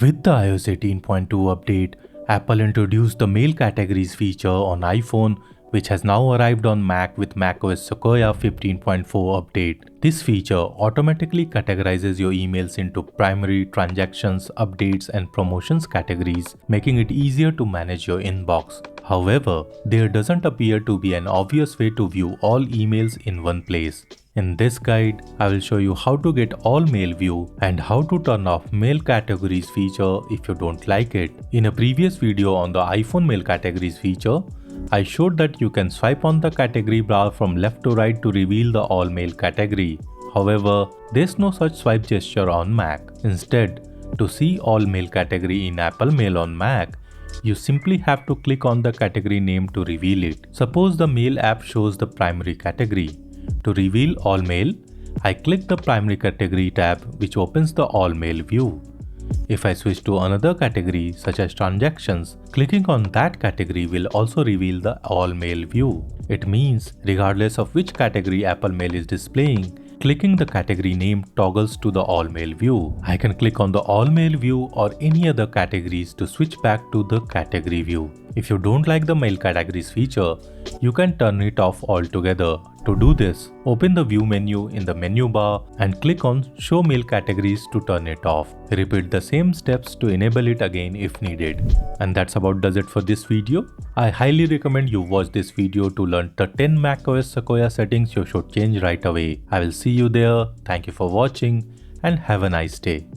With the iOS 18.2 update, Apple introduced the Mail Categories feature on iPhone, which has now arrived on Mac with macOS Sequoia 15.4 update. This feature automatically categorizes your emails into primary, transactions, updates, and promotions categories, making it easier to manage your inbox. However, there doesn't appear to be an obvious way to view all emails in one place. In this guide, I will show you how to get all mail view and how to turn off mail categories feature if you don't like it. In a previous video on the iPhone mail categories feature, I showed that you can swipe on the category bar from left to right to reveal the all mail category. However, there's no such swipe gesture on Mac. Instead, to see all mail category in Apple Mail on Mac, you simply have to click on the category name to reveal it. Suppose the Mail app shows the primary category. To reveal all mail, I click the primary category tab, which opens the all mail view. If I switch to another category such as transactions, clicking on that category will also reveal the all mail view. It means regardless of which category Apple Mail is displaying, clicking the category name toggles to the all mail view. I can click on the all mail view or any other categories to switch back to the category view. If you don't like the mail categories feature, you can turn it off altogether. To do this, open the view menu in the menu bar and click on show mail categories to turn it off. Repeat the same steps to enable it again if needed. And that's about does it for this video. I highly recommend you watch this video to learn the 10 macOS Sequoia settings you should change right away. I will see you there. Thank you for watching and have a nice day.